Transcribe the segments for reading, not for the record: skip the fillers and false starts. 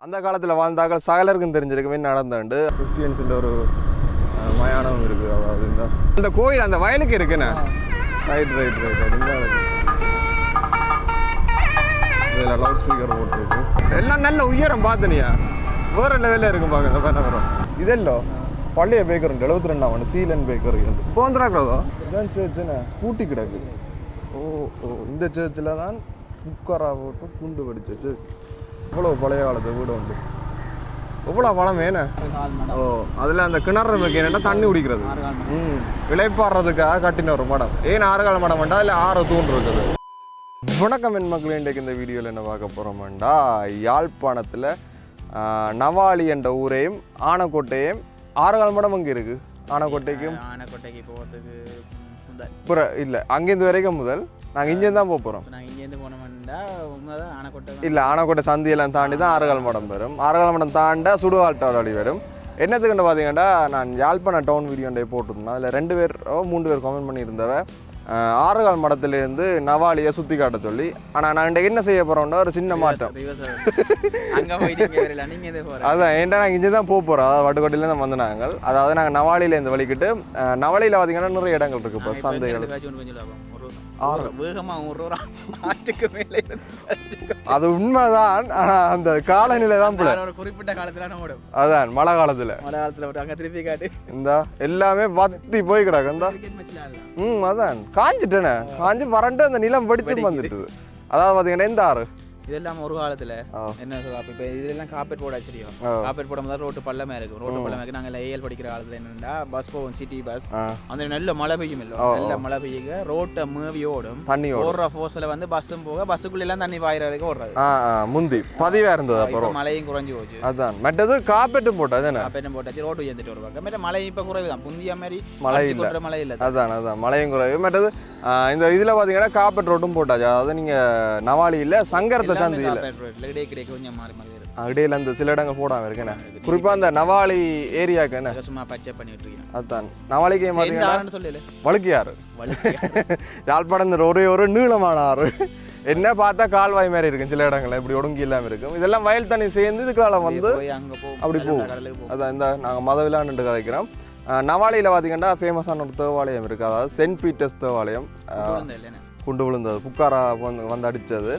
அந்த காலத்தில் வாழ்ந்தாக்கள் சகலருக்கும் தெரிஞ்சிருக்குமே நடந்தாண்டு கிறிஸ்டியன்ஸில் ஒரு மயானம் இருக்குது. அதாவது இந்த கோயில் அந்த வயலுக்கு இருக்குண்ணே. ரைட் இதில் லவுட் ஸ்பீக்கர் போட்டுருக்கு. எல்லாம் நல்ல உயரம் பார்த்துனியா வேறு லெவலில் இருக்கும் பார்க்க. இந்த பண்ண இதெல்லோ பள்ளிய பேக்கர் 72 சீலன் பேக்கர் இப்போ வந்துடாக்கிறதோ இதான் சேர்ச்சுண்ணே கூட்டி கிடக்கு. இந்த சேர்ச்சில் தான் புக்கரா போட்டு குண்டு படிச்சு. இவ்வளோ பழைய காலத்து வீடு உண்டு. எவ்வளோ பழம் வேணே. அதில் அந்த கிணறு என்னன்னா தண்ணி குடிக்கிறது. இளைப்பாடுறதுக்காக கட்டின ஒரு மடம். ஏன் ஆறுகால மடம் வேண்டா இல்லை 6 தூண் இருக்குது. வணக்கம் என் மக்கள், இன்றைக்கு இந்த வீடியோவில் என்ன பார்க்க போகிறோம்டா, யாழ்ப்பாணத்தில் நவாலி என்ற ஊரையும் ஆனக்கோட்டையும் ஆறுகால மடம் அங்கே இருக்குது. ஆனக்கோட்டைக்கு போகிறதுக்கு இல்லை, அங்கேருந்து வரைக்கும் முதல் நாங்கள் இங்கேருந்து தான் போகிறோம். இல்லை, ஆனக்கோட்டை சந்தியெல்லாம் தாண்டி தான் ஆறுகால் மடம் வரும். ஆறுகால் மடம் தாண்ட சுடுகாட்டோட வழி வரும். என்னத்துக்குன்னு பார்த்தீங்கன்னா, நான் யாழ்ப்பாணம் டவுன் வீடியோண்டே போட்டிருந்தேன். அதில் 2 பேர் 3 பேர் கமெண்ட் பண்ணியிருந்தவ ஆறுகால் மடத்துலேருந்து நவாலியை சுற்றி காட்ட சொல்லி. ஆனால் நான் இன்றைக்கு என்ன செய்ய போகிறோம்னா ஒரு சின்ன மாற்றம். அதான் ஏன்டா நாங்கள் இங்கே தான் போகிறோம். அதாவது வட்டுக்கோட்டையிலேருந்து தான் வந்து நாங்கள். அதாவது நாங்கள் நவாலியிலேருந்து வலிக்கிட்டு நவாலியில் பார்த்தீங்கன்னா நிறைய இடங்கள் இருக்குது. இப்போ சந்தைகள் அது உண்மைதான். ஆனா அந்த காலநிலை தான் குறிப்பிட்ட காலத்துல அதான் மழை காலத்துல திருப்பி காட்டு இந்த எல்லாமே வத்தி போய் கிடக்கு. அதான் காஞ்சிட்டேனே, காஞ்சி வறண்டு அந்த நிலம் வெடிச்சு வந்துட்டு. அதாவது பாத்தீங்கன்னா இந்த ஆறு இதெல்லாம் ஒரு காலத்துல என்ன சொல்லுவாங்க, இப்போ இதெல்லாம் காப்பேட் போட தெரியும். காப்பேட் போடும் போது ரோட்டு பள்ளமே இருக்கும். ரோட்டு பள்ளமே இருக்கு. நாங்கள் ஏஎல் படிக்கிற காலத்துல என்னன்னா பஸ் போவோம், சிட்டி பஸ். அந்த நல்ல மழை பெய்யும், இல்லை நல்ல மழை பெய்யுங்க, ரோட்டை மேவி ஓடும். தண்ணி ஓடுற ஃபோர்ஸ்ல வந்து பஸ்ஸும் போக பஸ்ஸுக்குள்ள எல்லாம் தண்ணி பாயிறதுக்கு ஓடுறது. முந்தி பதிவா இருந்தது. அப்புறம் மழையும் குறைஞ்சி போச்சு. அதான் மற்றது காப்பேட்டும் போட்டாச்சு. காப்பேட்டும் போட்டாச்சு, ரோட்டு உயர்ந்துட்டு வருவாங்க. மற்ற மழை இப்ப குறைவுதான், புந்திய மாதிரி மழை இல்லை. மழை இல்லை. அதான் மழையும் குறைவு. மற்றது இந்த இதுல பாத்தீங்கன்னா காப்பேட் ரோட்டும் போட்டாச்சு. அதாவது நீங்க நவாலியில சங்கரத்தை இடையில அந்த சில இடங்கள் போடாம இருக்கேன். குறிப்பா அந்த நவாலி ஏரியாவுக்கு சும்மா பச்சை பண்ணிட்டு இருக்கேன். அதான் நவாலிக்கு வழுக்கியாறு. யாழ்ப்பாணம் ஒரே ஒரு நீளமான ஆறு. என்ன பார்த்தா கால்வாய் மாதிரி இருக்கும். சில இடங்கள்ல இப்படி ஒடுங்கி இல்லாம இருக்கும். இதெல்லாம் வயல் தண்ணி சேர்ந்து இதுக்கால வந்து அப்படி போகும். அதான் இந்த நாங்க மதவிழான்னு கதைக்கிறோம். நவாலியில பாத்தீங்கன்னா ஃபேமஸான ஒரு தேவாலயம் இருக்கு. அதாவது சென்ட் பீட்டர்ஸ் தேவாலயம். குண்டு விழுந்தது, புக்காரா வந்து அடிச்சது.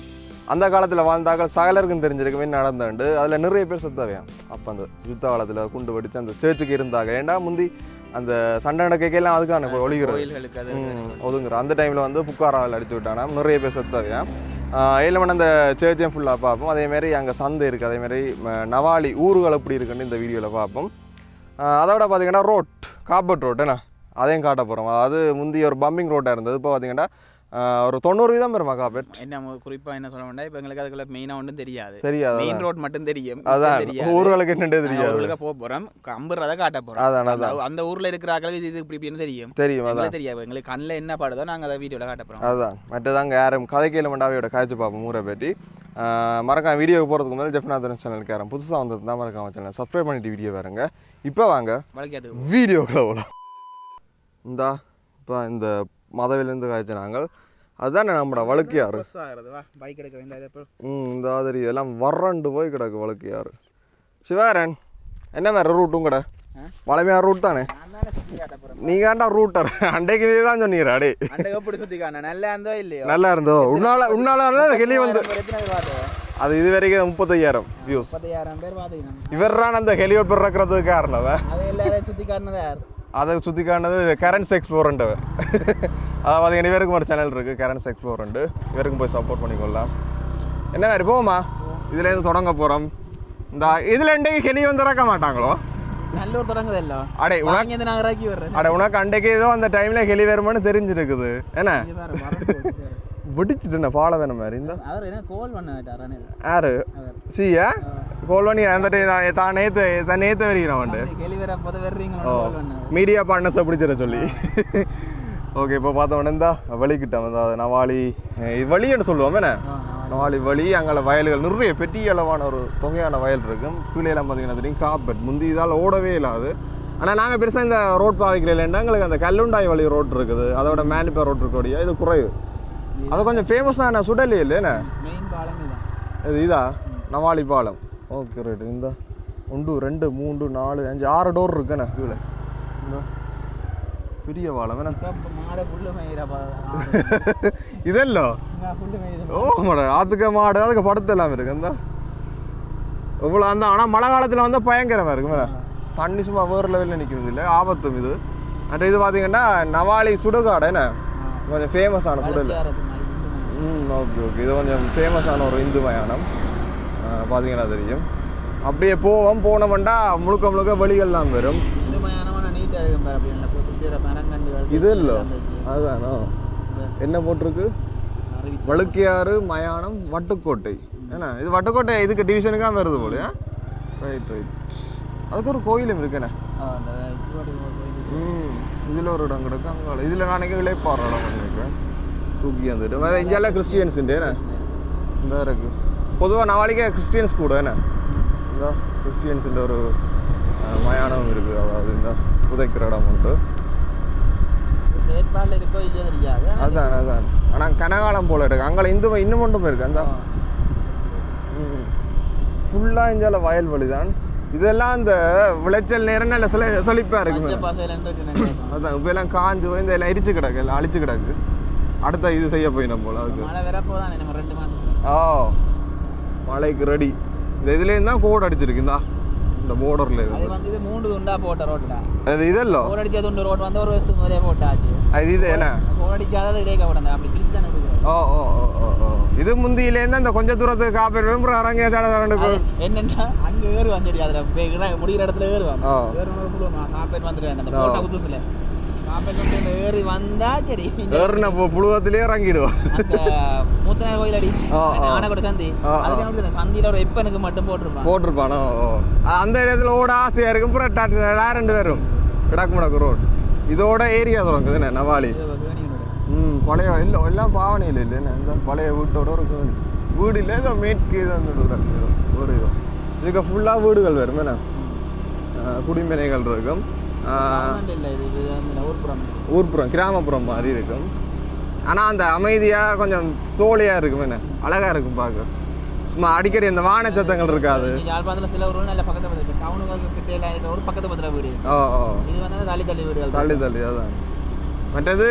அந்த காலத்தில் வாழ்ந்தாக்கள் சகலருக்கும் தெரிஞ்சிருக்குமே நடந்தாண்டு. அதில் நிறைய பேர் செத்தாவையாம். அப்போ அந்த யுத்த காலத்தில் குண்டு வெடித்து அந்த சேர்ச்சுக்கு இருந்தாங்க. ஏன்டா முந்தி அந்த சண்டை நடக்கைக்கெல்லாம் அதுக்கான ஒதுங்குற அந்த டைமில் வந்து புக்காராவில் அடிச்சு விட்டானா நிறைய பேர் செத்தாவையாம். ஏழமன் அந்த சேர்ச்சையும் ஃபுல்லாக பார்ப்போம். அதேமாரி அங்கே சந்தை இருக்குது. அதேமாரி நவாலி ஊர்கள் எப்படி இருக்குன்னு இந்த வீடியோவில் பார்ப்போம். அதோட பார்த்தீங்கன்னா ரோட் காப்பட் ரோட் என்ன அதையும் காட்ட போகிறோம். அதாவது முந்தி ஒரு பம்பிங் ரோட்டாக இருந்தது. இப்போ பார்த்தீங்கன்னா ஒரு 90% பெருமா காப்பேட். என்ன குறிப்பாக என்ன சொல்ல வேண்டாம், இப்போ எங்களுக்கு அதுக்குள்ள மெயினாக ஒன்றும் தெரியாது. மெயின் ரோட் மட்டும் தெரியும். அதான் ஊர்களுக்கு என்னென்ன தெரியாது. ஊர்களுக்கு போக போகிறோம், 50 ரூபா காட்ட போகிறோம். அதான் அந்த ஊரில் இருக்கிறார்கள் இது இப்படி இப்படின்னு தெரியும். அதான் தெரியாது. எங்களுக்கு கண்ணில் என்ன பாடுதோ நாங்கள் அதை வீடியோவில் காட்ட போகிறோம். அதான் மற்றதாங்க யாரும் கதைக்கையில் மண்டாவையோட காய்ச்சி பார்ப்போம் ஊரை பற்றி. மறக்காம வீடியோக்கு போகிறதுக்கு முதல்ல ஜெஃப்நாதன் சேனலுக்கு யாரும் புதுசாக வந்தது தான் மறக்காம சேனல் சப்ஸ்கிரைப் பண்ணிட்டு வீடியோ பாருங்க. இப்போ வாங்க வீடியோக்குள்ள போகலாம். இந்தா இப்போ இந்த மதவிலேருந்து காய்ச்சி நாங்கள் அதுதான் நம்மளோட வழுக்கியாறு. இந்த மாதிரி இதெல்லாம் வறண்டு போய் கிடக்கு வழுக்கியாறு. சிவாரன் என்ன மாதிரி ரூட்டும் கடை வளமையான ரூட் தானே. நீங்க ஆண்டா ரூட்டர் அண்டைக்கு தான் சொன்னீங்க. அடே நல்லா இருந்தோ உன்னால வெளியே வந்து அது இது வரைக்கும் 35,000 வியூஸ். இவர்தான் அந்த ஹெலியோட் பிறக்கிறதுக்கு காரணம். அதை சுற்றி காட்டினது கரன்ஸ் எக்ஸ்ப்ளோரண்டவர். அதாவது பார்த்தீங்கன்னா இவருக்கும் ஒரு சேனல் இருக்குது கரன்ஸ் எக்ஸ்ப்ளோரண்டு. இவருக்கும் போய் சப்போர்ட் பண்ணிக்கொள்ளலாம். என்ன மாதிரி போமா இதுலேருந்து தொடங்க போகிறோம். இந்த இதில் இன்றைக்கு ஹெலி வந்து இறக்க மாட்டாங்களோ? நல்ல ஒரு தொடங்குதல்ல. அடே உனக்கு நாங்கள் இறக்கி வர்றேன். அடே உனக்கு அன்றைக்கு ஏதோ அந்த டைமில் ஹெலி வருமானு தெரிஞ்சிருக்குது. என்ன வெடிச்சுட்டு பால வேணும் மாதிரி இந்த யாரு சியா கோல் பண்ணி அந்த தான் நேற்று வரைக்கிறோம். மீடியா பார்ட்னர்ஸை பிடிச்சிட சொல்லி. ஓகே, இப்போ பார்த்தோம் இந்த வலிக்கிட்டோம். அதாவது நவாலி வழின்னு சொல்லுவோம். என்ன நவாலி வழி அங்கே வயல்கள் நிறைய பெரிய அளவான ஒரு தொகையான வயல் இருக்கும். கீழேலாம் பார்த்தீங்கன்னா தெரியும் காப்பட். முந்தி இதால் ஓடவே இல்லாது. ஆனால் நாங்கள் பெருசாக இந்த ரோட் பாவிக்கிறேன். எங்களுக்கு அந்த கல்லுண்டாய் வழி ரோட் இருக்குது. அதோட மேனிப்பா ரோட் இருக்கக்கூடிய இது குறைவு. அது கொஞ்சம் ஃபேமஸான சுடலி இல்லைண்ணே. இது இதா நவாலி பாலம். Okay right. இந்த 1 2 3 4 5 6 டோர் இருக்குண்ணே கீழே. இந்த பெரிய வாழை வேணா இதெல்லோ ஓ மாட ஆத்துக்க மாடு அதுக்கு படுத்து எல்லாமே இருக்கு. அந்த இவ்வளோ அந்த ஆனால் மழை காலத்தில் வந்து பயங்கரமாக இருக்கு மேடம். தண்ணி சும்மா வேறு லெவலில் நிற்கிறது இல்லை, ஆபத்தும் இது. அண்ட் இது பார்த்தீங்கன்னா நவாலி சுடுகாடு என்ன கொஞ்சம் ஃபேமஸான சுடல். Okay okay. இது கொஞ்சம் ஃபேமஸான ஒரு இந்து மயானம் பார்த்தீங்கன்னா தெரியும். அப்படியே போனோம்னா முழுக்க முழுக்க வெளிகள்லாம் வரும். இது இல்லை அதுதானோ என்ன போட்டிருக்கு வழுக்கையாறு மயானம் வட்டுக்கோட்டை. ஏன்னா இது வட்டுக்கோட்டை இதுக்கு டிவிஷனுக்காக வருது போலையா? Right right. அதுக்கு ஒரு கோயிலும் இருக்குண்ணே. இதில் ஒரு இடம் கிடக்கு அங்கே. இதில் நான் இளைப்பாற இடம் பண்ணியிருக்கேன் தூக்கி வந்துட்டு. இங்கெல்லாம் கிறிஸ்டியன்ஸுண்டு என்ன இந்த இருக்கு. பொதுவாக நாளைக்கே கிறிஸ்டியன்ஸ் கூட என்ன இந்த கிறிஸ்டியன்ஸுன்ற ஒரு மயானம் இருக்குது. அதாவது இந்த புதைக்கிற இடம் உண்டு. அதுதான் அதுதான். ஆனால் கனகாலம் போல இருக்கு அங்கே. இந்து இன்னும் ஒன்றும் இருக்கு. அந்த ஃபுல்லாக இஞ்சால வயல்வெளி தான். இதெல்லாம் அந்த விளைச்சல் நேரம் நல்ல செழிப்பாக இருக்கு. அதுதான் இப்போ எல்லாம் காஞ்சு இந்த எல்லாம் எரிச்சு கிடக்கு, எல்லாம் அழிச்சு கிடக்கு. அடுத்த இது செய்ய போயிடும் போல அதுக்கு. ஓ மழைக்கு ரெடி. இந்த இதுலேருந்து தான் கோடு அடிச்சிருக்கு இந்த போர்டர்ல இருந்து. மூணு துண்டா போட்ட ரோட்டா அது இதெல்லோ கோடு அடிச்ச துண்டு ரோட் வந்து ஒரு வருஷத்துக்கு முதலே போட்டாச்சு. அது இது என்ன கோடு அடிக்காத இடையே போட்டாங்க. அப்படி கிழிச்சு தானே ஓ ஓ ஓ ஓ. இது முந்தியிலேருந்து அந்த கொஞ்சம் தூரத்துக்கு காப்பீடு அரங்க சாடக்கு என்னன்னா அங்கே ஏறுவான். சரி அதில் முடிகிற இடத்துல ஏறுவான். ஏறுவாங்க காப்பேட் வந்துடுவேன் அந்த போட்டா புதுசுல காப்பேட் வந்து ஏறி வந்தா சரி ஏறின புழுவத்திலே இறங்கிடுவோம். அந்த மூத்தனார் கோயில் அடி ஆனைக்கூட சந்தி அதுல சந்தியில ஒரு எப்பனுக்கு மட்டும் போட்டிருப்பானோ. அந்த இடத்துல ஓட ஆசையா இருக்கும். புறம் 2 பேரும் கிடக்கு முடக்கு ரோடு. இதோட ஏரியா சொல்லுங்க என்ன நவாலி. பழைய எல்லாம் பாவனையில் இல்லைன்னு இந்த பழைய வீட்டோட ஒரு வீடு இல்லை. ஏதோ மேற்கு ஒரு இதோ இதுக்கு ஃபுல்லாக வீடுகள் வரும் என்ன குடிமனைகள் இருக்கும். ஊர்ப்புறம் கிராமப்புறம் மாதிரி இருக்கும். ஆனால் அந்த அமைதியாக கொஞ்சம் சோழியாக இருக்கும். என்ன அழகாக இருக்கும் பார்க்க. சும்மா அடிக்கடி இந்த வான சத்தங்கள் இருக்காது. சில ஊர்கள் நல்ல பக்கத்து டவுனுக்கு கிட்டே ஒரு பக்கத்து பக்கத்தில் வீடு. ஓ ஓ இது வந்து தள்ளி தள்ளி வீடுகள் தள்ளி அதான். மற்றது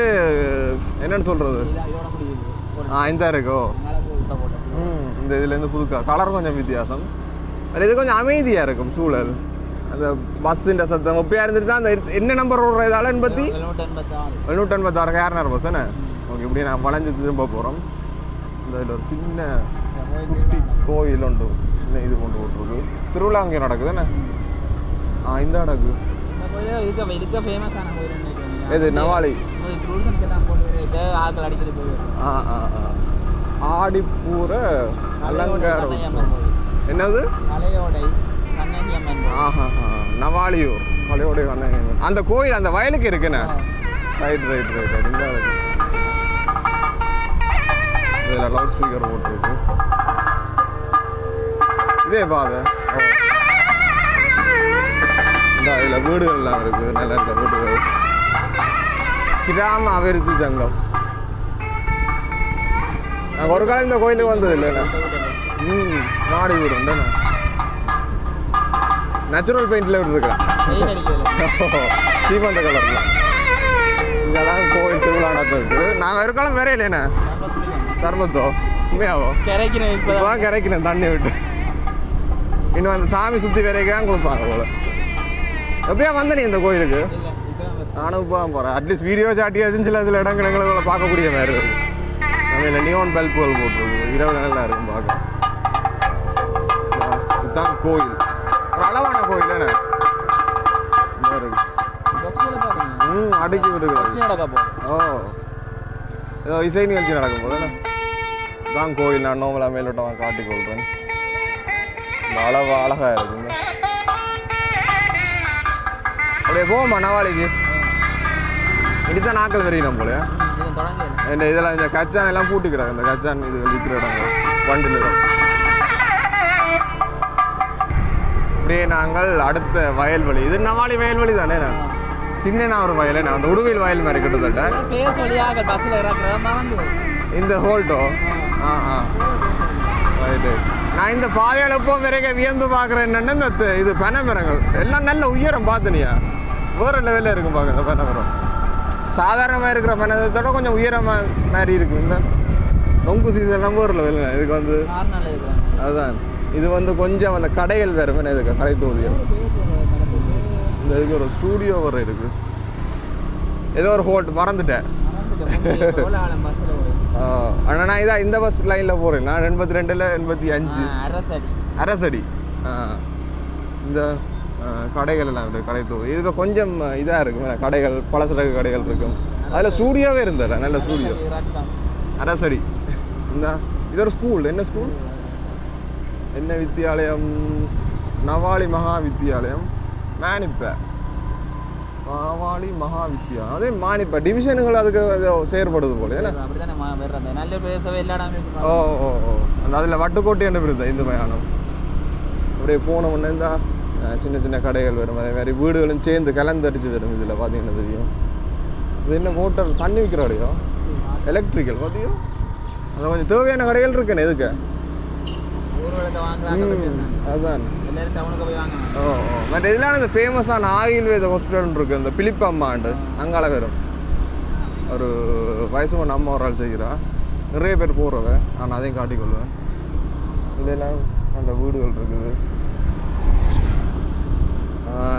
என்னன்னு சொல்றது இந்த இருக்கோ இந்த இதுலேருந்து புது கலர் கொஞ்சம் வித்தியாசம். இது கொஞ்சம் அமைதியாக இருக்கும் சூழல். அந்த பஸ்ஸுன்ற சத்தம் ஒப்பையாக இருந்துட்டு தான் அந்த என்ன நம்பர் ஓடுறதால 786 யார் பஸ் என்ன. ஓகே இப்படி நான் வளைஞ்சு திரும்ப போகிறோம். இந்த இதில் ஒரு சின்ன குட்டி கோயில் உண்டு. சின்ன இது கொண்டு போட்டுருக்கு. திருவிழா அங்கே நடக்குது என்ன. இந்த நடக்கு இதுக்கு ஃபேமஸான கோயில் இது நவாலி. ஆடிப்பூர அலங்காரம் என்னது நவாலியூர் மலையோடைய கண்ணகி. அந்த கோயில் அந்த வயலுக்கு இருக்குண்ணே. Right right right right. இந்த இதில் லவுட் ஸ்பீக்கர் போட்டுருக்கு. இதே பாதை இந்த இதில் வீடுகள்லாம் இருக்குது. நல்ல நல்ல வீடுகள். கிராம அபிவிருத்தி சங்கம். நாங்கள் ஒரு காலம் இந்த கோயிலுக்கு வந்தது இல்லைண்ணா. மாடி வீடு உண்டுண்ணா. நேச்சுரல் பெயிண்டில் விட்டுருக்கலாம். சீமந்த கலர்ல. இங்கெல்லாம் கோயில் திருவிழா நடத்துறது. நாங்கள் ஒரு காலம் வேற இல்லைண்ணா. சர்பத்தோ உண்மையாவோ கரைக்கிறேன் தண்ணி விட்டு. இன்னும் அந்த சாமி சுற்றி வரைக்கும் கொடுப்பாங்க போல. எப்படியா வந்த நீ இந்த கோயிலுக்கு? நானும் இப்போ போகிறேன். அட்லீஸ்ட் வீடியோ சாட்டியாச்சும் சில சில இடங்களை பார்க்கக்கூடிய மாதிரி இருக்குது. நம்ம நியோன் பல்புகள் போட்டிருக்கு. இரவு நல்லா இருக்கும் பார்க்க. இதுதான் கோயில். ஒரு அளவான கோயில் என்ன அடுக்கி விடுகிறது. ஓ ஏதோ இசை நிகழ்ச்சி நடக்கும் போது தான் கோயில். நான் நோமலா மேலோட்டமாக காட்டிக் கொள்கிறேன். அளவு அழகாக இருக்குங்க. அப்படியே போவோம்மா நவாலிக்கு. இதுதான் நாக்கள் வரையணும் போல. இந்த இதெல்லாம் இந்த கச்சான் எல்லாம் பூட்டி கிடக்கு. இந்த கச்சான் இது விற்கிற இடங்கள் வண்டியில் தான். அப்படியே நாங்கள் அடுத்த வயல்வெளி. இது நவாலி வயல்வெளி தானே. சின்ன ஒரு வயல் என்ன அந்த உடுவில் வயல் மாதிரி கிட்டத்தட்ட. இந்த ஹோல்டோ ரைட்டு. நான் இந்த பாதையில் எப்போ வரைக்கும் வியந்து பார்க்குறேன் என்னென்னா இந்த இது பனை மரங்கள் எல்லாம் நல்ல உயரம் பார்த்துனியா வேறு லெவலில் இருக்கும் பார்க்க இந்த பனை மரம் சாதாரணமாக இருக்கிற பனைத்தோட கொஞ்சம் உயரமாக மாதிரி இருக்குது இந்த நொங்கு சீசன்லாம் வேறு லெவலில் இதுக்கு வந்து அதுதான் இது வந்து கொஞ்சம் அந்த கடைகள் வேறு வேணும் இதுக்கு கடை தொகுதியம் இந்த இதுக்கு ஒரு ஸ்டூடியோ வர இருக்குது ஏதோ ஒரு ஹோட்டல் மறந்துட்டேன் ஆனால் நான் இதான் இந்த பஸ் லைனில் போகிறேன் நான் 82ல் 85 அரசடி இந்த கடைகள் எல்லாம் இருக்குது கடை தொகுதி இதுக்கு கொஞ்சம் இதாக இருக்கும் கடைகள் பலசரக்கு கடைகள் இருக்கும் அதில் ஸ்டூடியோவே இருந்தது நல்ல ஸ்டூடியோ அரசடி இந்த இது ஒரு ஸ்கூல் என்ன ஸ்கூல் என்ன வித்தியாலயம் நவாலி மகா வித்தியாலயம் மானிப்ப மாவாளி மகா வித்தியா அதே மானிப்ப டிவிஷனுகள் அதுக்கு செயற்படுது போல ஓ ஓ ஓ அந்த அதில் வட்டுக்கோட்டை என்று இருந்தது இந்த மயானம் அப்படியே போன உடனே இருந்தால் சின்ன சின்ன கடைகள் வரும் அதே மாதிரி வீடுகளும் சேர்ந்து கலந்தடிச்சு தரும் இதில் பார்த்தீங்கன்னா தெரியும் இது என்ன மோட்டர் தண்ணி விற்கிற கடையோ எலக்ட்ரிக்கல் பார்த்தியோ அது கொஞ்சம் தேவையான கடைகள் இருக்குன்னு எதுக்கு அதுதான் ஓ ஓ பட் இதெல்லாம் இந்த ஃபேமஸான ஆயுர்வேத ஹாஸ்பிட்டல் இருக்குது இந்த பிலிப் அம்மாண்டு அங்கால வரும் ஒரு வயசு ஒன்று அம்மா ஒரு ஆள் செய்கிறா நிறைய பேர் போகிறவ நான் அதையும் காட்டிக்கொள்வேன் இதெல்லாம் அந்த வீடுகள் இருக்குது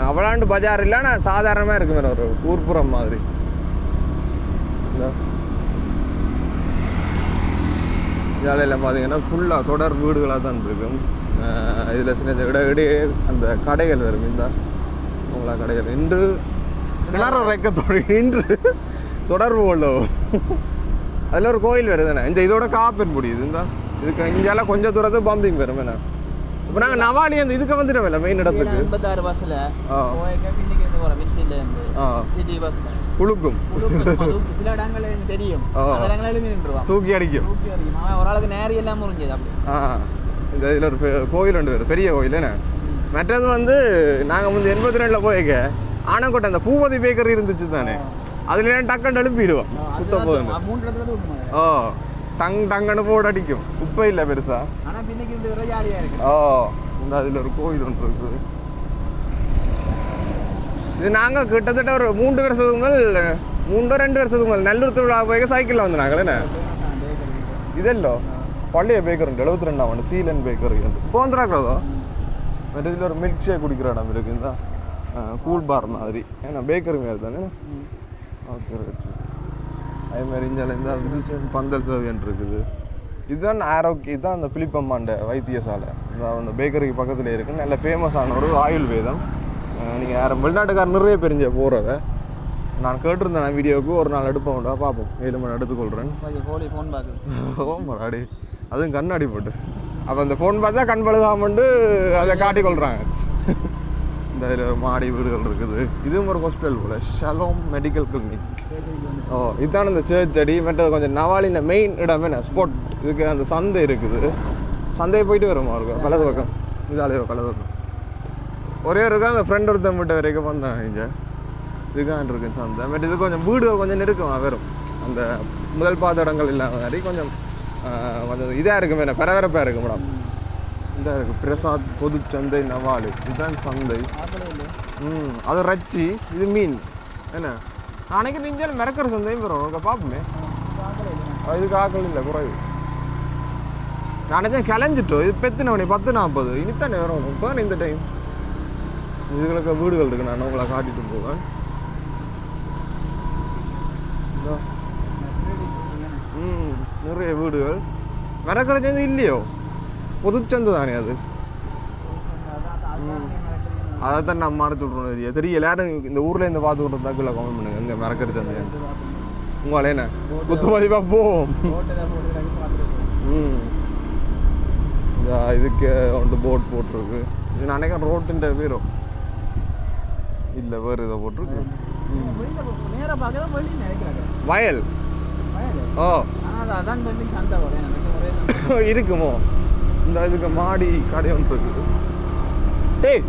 அவளாண்டு பஜார் இல்லை ஆனால் சாதாரணமாக இருக்கு மேடம் ஒரு ஊர்ப்புறம் மாதிரி இல்லை ஜாலையில் பார்த்தீங்கன்னா ஃபுல்லாக தொடர் வீடுகளாக தான் இருக்கும் இதில் சின்ன இடையே அந்த கடைகள் வரும் இந்த உங்களா கடைகள் இன்று கிணறு வைக்கத்தோடு இன்று தொடர்பு கொள்ளவும் அதில் ஒரு கோயில் வருதுண்ணே இந்த இதோட காப்பன் முடியுது இந்த இதுக்கு இங்கெல்லாம் கொஞ்சம் தூரத்து பம்பிங் வரும் என்ன இப்போ நாங்கள் நவாலி அந்த இதுக்கு வந்துட்டோம் இல்லை மெயின் இடத்துக்கு 86 பஸ்ஸில் குழுக்கும் சில இடங்கள் தெரியும் தூக்கி அடிக்கும் ஒரு ஆளுக்கு நேரம் எல்லாம் முடிஞ்சது அப்படி இந்த இதில் ஒரு கோயில் ஒன்று வரும் பெரிய கோயில் என்ன மற்றது வந்து நாங்கள் வந்து 82ல் போயிருக்க ஆனக்கோட்டை அந்த பூபதி பேக்கரி இருந்துச்சு தானே அதுல டக்குன்னு எழுப்பிடுவோம் சுத்த போதும் ஓ டங்குன்னு போட்டு அடிக்கும் குப்பை இல்லை பெருசா ஓ இந்த அதில் ஒரு கோயில் ஒன்று இருக்குது இது நாங்கள் கிட்டத்தட்ட ஒரு 3 வருஷத்துக்கு மேல் 2 வருஷத்துக்கு மேல் நல்லூர் திருவிழா போய் சைக்கிளில் வந்து நாங்கள் என்ன இதெல்லோ பழைய பேக்கர் உண்டு 72ஆம் ஆண்டு சீலன் பேக்கரி உண்டு இப்போ வந்துடாக்கிறதோ மற்ற இதில் ஒரு மில்க் ஷேக் குடிக்கிற இடம் இருக்குது இந்த கூல் பார் மாதிரி ஏன்னா பேக்கரி மாதிரி தானே ஓகே அதேமாதிரி இந்தியாவில் இந்த பந்தல் சேவையன் இருக்குது இதுதான் ஆரோக்கியம் இதுதான் அந்த பிலிப்பம்மாண்ட வைத்தியசாலை அந்த பேக்கரிக்கு பக்கத்தில் இருக்குது நல்ல ஃபேமஸான ஒரு ஆயுர்வேதம் நீங்கள் யாரும் வெளிநாட்டுக்கார நிறைய பெரிஞ்ச போகிறத நான் கேட்டிருந்தேன் வீடியோவுக்கு ஒரு நாள் எடுப்போம் உண்டா பார்ப்போம் 7 மணி எடுத்துக்கொள்கிறேன் ஃபோன் பார்த்து ஓமாடி அதுவும் கண்ணாடி போட்டு அப்போ அந்த ஃபோன் பார்த்தா கண் பழுகாமண்டு அதை காட்டிக்கொள்கிறாங்க இந்த இதில் ஒரு மாடி வீடுகள் இருக்குது இதுவும் ஒரு ஹாஸ்பிட்டல் போல் ஷலோம் மெடிக்கல் கிளினிக் ஓ இதுதான் இந்த சர்ச் அடி மற்றது கொஞ்சம் நவாலின மெயின் இடம் என்ன ஸ்பாட் இதுக்கு அந்த சந்தை இருக்குது சந்தையை போயிட்டு வருமா இருக்கும் வலது பக்கம் இதாலேயோ வலது பக்கம் ஒரே இருக்கா அந்த ஃப்ரெண்ட் ஒருத்தன் விட்ட வரைக்கும் வந்தேன் இங்கே இதுக்கான் இருக்கு சந்தை பட் இது கொஞ்சம் வீடுகள் கொஞ்சம் நெருக்கமாக வரும் அந்த முதல் பார்த்த இடங்கள் இல்லாத மாதிரி கொஞ்சம் கொஞ்சம் இதாக இருக்கும் என்ன பரபரப்பாக இருக்கும் மேடம் இதாக இருக்குது பிரசாத் பொதுச்சந்தை நவாலி இதுதான் சந்தை அது ரச்சி இது மீன் என்ன அன்னைக்கு நீங்கள் மிரக்கிற சந்தையும் வரும் உனக்கு பார்ப்போமே இதுக்கு ஆக்கள் இல்லை குறைவு நான் நினைச்சேன் கிளஞ்சிட்டோம் இது பெத்தின மணி 10:40 இனித்தானே வரும் இப்போ இந்த டைம் இதுகளுக்கு வீடுகள் இருக்கு நான் உங்களை காட்டிட்டு போவேன் நிறைய வீடுகள் மிரக்கிற சந்தை இல்லையோ பொதுச்சந்தை தானே அது அதைத்தான் நான் மாற சொல்கிறோம் தெரியல எல்லாரும் இந்த ஊரில் இந்த பார்த்து கொண்டு தாக்குள்ள கமெண்ட் பண்ணுங்க இங்கே மிரக்கிற சந்தை உங்களே என்ன குத்து மதிப்பாக போவோம் இதுக்கு வந்து போட் போட்டிருக்கு இது நினைக்கிறேன் ரோட்டுன்ற பேரும் இல்லை வேறு இதை போட்டிருக்கு வயல் ஓ இருக்குமோ இந்த இதுக்கு மாடி கடை ஒன்று இருக்குது டேய்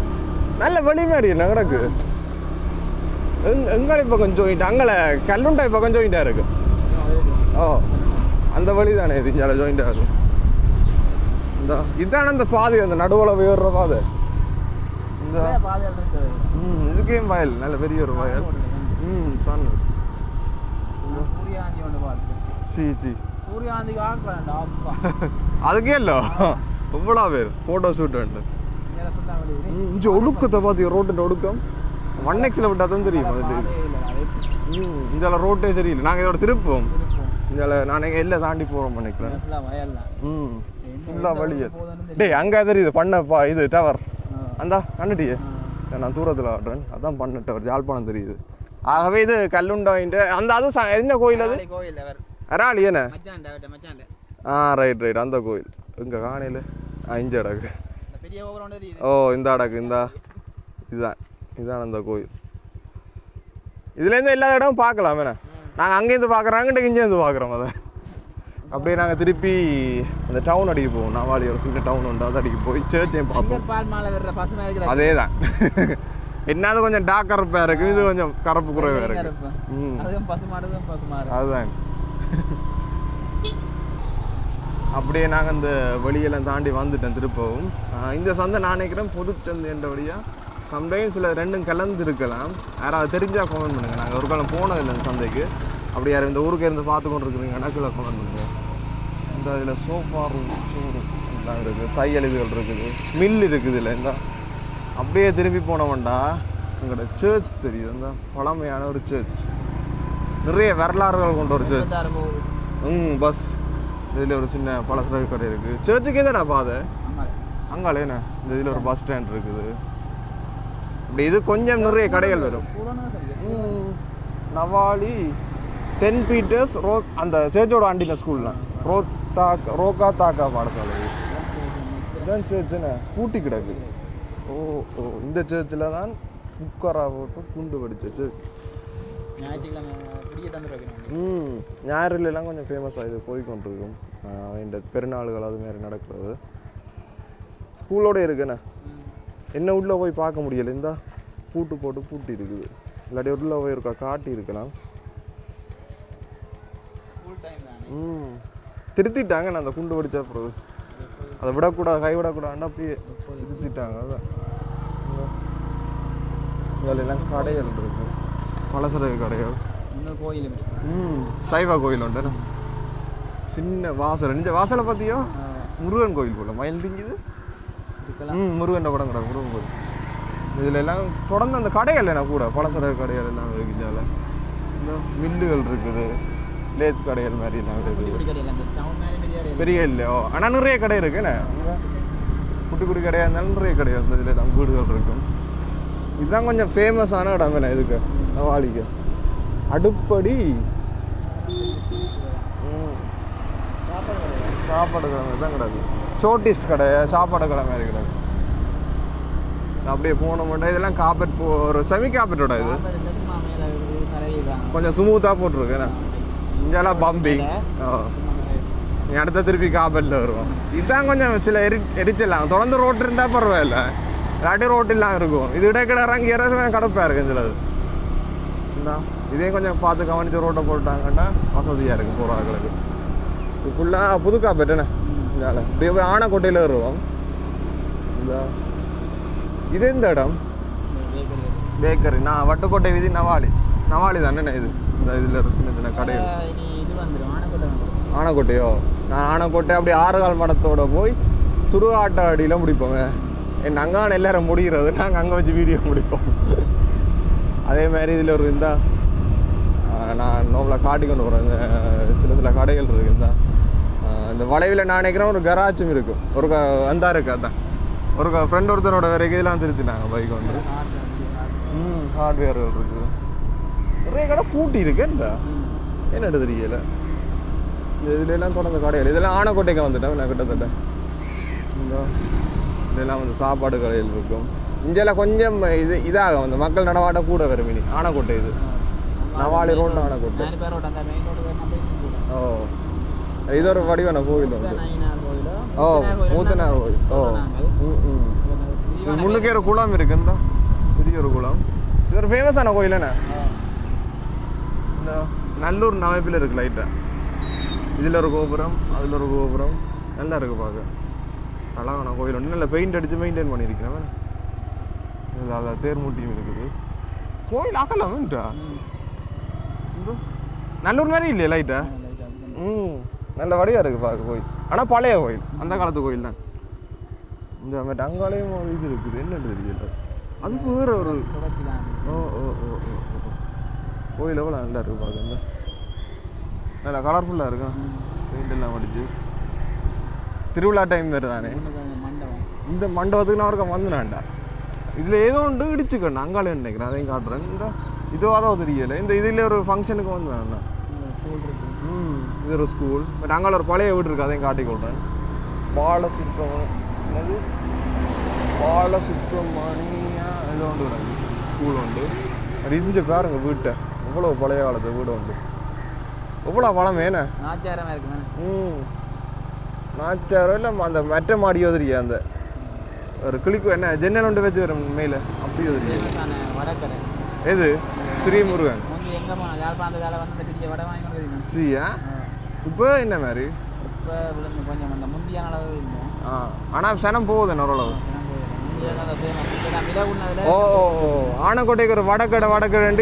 நல்ல வழி மாதிரி என்ன கிடக்கு எங்களை பக்கம் ஜோயிண்ட் அங்கே கல்லுண்டை பக்கம் ஜோயிண்டாக இருக்கு ஓ அந்த வழி தானே இது இங்கே ஜோயிண்டாக இருக்கும் இந்த இதான அந்த பாதை அந்த நடுவில் வேறுற பாதை இந்த பாதையில் இருக்குது. இதுக்கே வயல் நல்ல பெரிய ஒரு வயல். சொன்ன சூரியாந்தி ஒன்று பார்த்து சி சூரியாந்திக்கு ஆக்கலாம் அப்பா அதுக்கே இல்லை எவ்வளோ பேர் ஃபோட்டோ ஷூட் உண்டு. இங்கே ஒடுக்கத்தை பார்த்தி ரோட்டு ஒடுக்கம் 1xல விட்டால் தான் தெரியும் அதில். இதில் ரோட்டே சரியில்லை. நாங்கள் இதோட திருப்போம் இதில் நான் எல்லாம் தாண்டி போகிறோம் பண்ணிக்கிறேன். ஃபுல்லாக வழியே டேய் அங்கே தெரியுது பண்ணப்பா இது டவர் அந்தா கண்டுட்டியே நான் தூரத்தில் ஆடுறேன் அதான் பண்ண டவர் யாழ்ப்பாணம் தெரியுது. ஆகவே இது கல்லுண்டாயின்ட்டு அந்த அதுவும் என்ன கோயில் அது அராளி என்ன ரைட் அந்த கோயில் இங்கே காணையில் இஞ்ச அடக்கு ஓ இந்த அடக்கு இதுதான் அந்த கோயில். இதுலேருந்து எல்லா இடமும் பார்க்கலாம் வேணா நாங்கள் அங்கேருந்து பார்க்குறாங்க இங்கேருந்து பார்க்குறோம். அதை அப்படியே நாங்கள் திருப்பி அந்த டவுன் அடிக்க போவோம். நவாலி ஒரு சின்ன டவுன் உண்டு அதை அடிக்க போய் சேர்ச்சையும் பார்ப்போம். அதே தான் என்னது கொஞ்சம் டார்க் கருப்பாக இருக்குது இது கொஞ்சம் கருப்பு குறைவாக இருக்கு. அதுதான் அப்படியே நாங்கள் இந்த வழியெல்லாம் தாண்டி வந்துட்டோம் திருப்பவும். இந்த சந்தை நான் நினைக்கிறேன் பொது சந்தை என்ற வழியாக சம்டைம்ஸ் இல்லை ரெண்டும் கலந்து இருக்கலாம். யாராவது தெரிஞ்சால் கமெண்ட் பண்ணுங்கள். நாங்கள் ஒரு காலம் போனதில்லை இந்த சந்தைக்கு. அப்படி யாரும் இந்த ஊருக்கு இருந்து பார்த்து கொண்டு இருக்கிறீங்க கணக்கில் கமெண்ட் பண்ணுங்கள். இந்த இதில் சோஃபா ரூம் எல்லாம் இருக்குது, தையல் இதுகள் இருக்குது, மில் இருக்குது. இல்லை இந்த அப்படியே திரும்பி போனவன்டா எங்களோட சர்ச் தெரியுது. இந்த பழமையான ஒரு சர்ச் நிறைய வரலாறுகள் கொண்ட ஒரு சர்ச். பஸ் இதில் ஒரு சின்ன பலசரக்கு கடை இருக்குது. சர்ச்சுக்கே தானே பாதை அங்காலேண்ணே இந்த இதில் ஒரு பஸ் ஸ்டாண்ட் இருக்குது. இப்படி இது கொஞ்சம் நிறைய கடைகள் வரும். நவாலி சென்ட் பீட்டர்ஸ் அந்த சர்ச்சோட ஆண்டின ஸ்கூல்லாம் ரோகா தாக்கா பாடசாலை இதுதான் சர்ச்சுன்னு பூட்டி கிடக்கு. இந்த சர்ச்சில் தான் முக்கரா போட்டு குண்டு படித்த சர்ச். ஞாயிறுலாம் கொஞ்சம் ஃபேமஸாக இது போய்கொண்டிருக்கும். இந்த பெருநாள்கள் அது மாதிரி நடக்கிறது ஸ்கூலோட இருக்குண்ணே. என்ன உள்ளே போய் பார்க்க முடியலை. இந்த பூட்டு போட்டு பூட்டி இருக்குது. இல்லாட்டி உள்ளே போய் இருக்கா காட்டி இருக்கலாம். திருத்திட்டாங்க நான் அந்த குண்டு வெடிச்சா பிறகு அதை விடக்கூடாது கைவிடக்கூடாதுன்னா அப்படியே திருத்திட்டாங்க. அதான் இதெல்லாம் கடைகள் இருக்கு பலசரக்கு கடைகள். கோயில் சைவா கோயில் உண்டு சின்ன வாசல். இந்த வாசலை பார்த்தியோ முருகன் கோயில் போல மயில் பிஞ்சுது. முருகன் படம் கிடக்கு முருகன் கோயில். இதில் எல்லாம் தொடர்ந்து அந்த கடைகள் என்ன கூட பலசரக்கு கடைகள் எல்லாம் இருக்குது. இந்த மில்லுகள் இருக்குது, லேத் கடைகள் மாதிரி எல்லாம் இருக்குது. பெரிய இல்லையோ ஆனால் நிறைய கடை இருக்குண்ணே. குட்டி குட்டி கடையாக இருந்தாலும் நிறைய கடைகள் இருந்தது. இதில் எல்லாம் வீடுகள் இருக்கும். இதுதான் கொஞ்சம் ஃபேமஸான இடம் வேணா இதுக்கு நவாலிக்கு. அடுப்படி சாப்பாடு கடை தான் கிடக்கு. ஷோர்டிஸ்ட் கடை சாப்பாடு கடை மாதிரி கிடக்கு. அப்படியே போன மாட்டேன். இதெல்லாம் காப்பெட் ஒரு செமி காப்பெட்டோட இது கொஞ்சம் ஸ்மூத்தாக போட்டிருக்கேன். இங்கெல்லாம் பம்பிங். நீ அடுத்த திருப்பி காப்பெட்டில் வருவோம். இதுதான் கொஞ்சம் சில எரிச்சிடலாம். தொடர்ந்து ரோட்டு இருந்தால் பரவாயில்ல. இல்லாட்டி ரோட்டு இல்லாமல் இருக்கும். இது இடைக்கிட இறங்கி கடப்பாக இருக்கு சிலது. இதே கொஞ்சம் பார்த்து கவனித்து ரோட்டை போட்டாங்கன்னா வசதியாக இருக்குது போகிறாங்களுக்கு. இது ஃபுல்லாக புது காப்பேட்டுண்ணே. இதால் இப்படியே போய் ஆனைக்கோட்டையில் வருவோம். இந்த இது இந்த இடம் பேக்கரி. நான் வட்டுக்கோட்டை வீதி நவாலி தானே இது. இந்த இதில் சின்ன சின்ன கடைகள். ஆனைக்கோட்டையோ நான் ஆனைக்கோட்டை அப்படியே ஆறுகால் மடத்தோடு போய் சுடுகாட்ட அடியில் முடிப்போங்க. என் அங்கான எல்லாரும் முடிகிறது நாங்கள் அங்கே வச்சு வீடியோ முடிப்போம். அதே மாதிரி இதில் ஒரு நான் நோம்பில் காட்டி கொண்டு போகிறேன். சில கடைகள் இருக்குது. இந்த வளைவில் நான் நினைக்கிறேன் ஒரு கராச்சும் இருக்கும். ஒரு வந்தா இருக்கு. அதான் ஒரு ஃப்ரெண்ட் ஒருத்தரோட வரைக்கும் இதெல்லாம் திருத்தினாங்க பைக் வந்து. ஹார்ட்வேர்கள் இருக்குது. நிறைய கடை பூட்டி இருக்குன்றா என்ன தெரியல. இதுலாம் தொடர்ந்து கடைகள். இதெல்லாம் ஆனைக்கோட்டைக்கு வந்துட்டேன் நான் கிட்டத்தட்ட. இதெல்லாம் வந்து சாப்பாடு கடைகள் இருக்கும். இங்கெல்லாம் கொஞ்சம் இதாகும். அந்த மக்கள் நடவாட்ட கூட வரும். இனி ஆனைக்கோட்டை இது நவாலி ரோடு ஆனைக்கோட்டை. ஓ இது ஒரு வடிவான கோவில் வந்து. ஓ மூத்தனார் கோயில். ஓ முன்னுக்கே ஒரு குளம் இருக்குந்தா பெரிய ஒரு குளம். இது ஒரு ஃபேமஸான கோயில் என்ன இந்த நல்லூர் அமைப்பில் இருக்கு லைட்டாக. இதில் ஒரு கோபுரம் அதில் ஒரு கோபுரம் நல்லா இருக்குது பார்க்க. அழகான கோயில் ஒன்று நல்ல பெயிண்ட் அடித்து மெயின்டைன் பண்ணியிருக்கிறேன். இதில் அதை தேர்மூட்டியும் இருக்குது. கோயில் ஆக்கலாமேன்ட்டா நல்லூர் மாதிரி இல்லையா லைட்டா? நல்ல வடிவாக இருக்குது பார்க்க கோயில். ஆனால் பழைய கோயில், அந்த காலத்து கோயில் தான். இந்த மாதிரி அங்காலையும் இது இருக்குது, என்னன்னு தெரியல. அது வேறு ஒரு ஓ ஓ ஓ ஓ கோயில் எவ்வளோ நல்லா இருக்குது பார்க்க. நல்லா கலர்ஃபுல்லாக இருக்கும், பெயிண்ட் எல்லாம் அடிச்சு. திருவிழா டைம் வேறு தானே இந்த மண்டபத்துக்கு நான் ஒருக்கா வந்துனான்டா. இதில் ஏதோ ஒன்று இடிச்சுக்கணும் அங்காலே நினைக்கிறேன், அதையும் காட்டுறேன். இந்த இதுவாக தெரியலை. இந்த இதில் ஒரு ஃபங்க்ஷனுக்கு வந்துடுறேன். இது ஒரு ஸ்கூல், பட் அங்கே ஒரு பழைய வீடு இருக்குது, அதையும் காட்டி கொள்கிறேன். என்னது பாலசுப்ரமணியா ஏதோ ஒன்று கிடக்கு ஸ்கூல் உண்டு. அது இஞ்ச பாருங்க வீட்டை, எவ்வளோ பழைய காலத்து வீடு உண்டு. எவ்வளோ பழம் வேணே நாச்சாரமாக இருக்கு. நாச்சாரம் இல்லை அந்த மெட்ட மாடியோ தெரியா, அந்த ஒரு கிளிக்கு என்ன ஜன்னல் ஒன்று வச்சு வரும் மேலே அப்படியோ தெரியும். வடக்கரை எது ஸ்ரீமுருகன் எங்கே போனோம் யாழ்ப்பாணத்தால் வந்து பெரிய வடை வாங்கி கொண்டு ஸ்ரீயா. இப்போ என்ன மாதிரி இப்போ விழுந்து கொஞ்சம் அந்த முந்தியான அளவு இல்லை. ஆனால் சனம் போகுது ஓரளவு. ஓ ஆனக்கோட்டைக்கு ஒரு வடக்கடை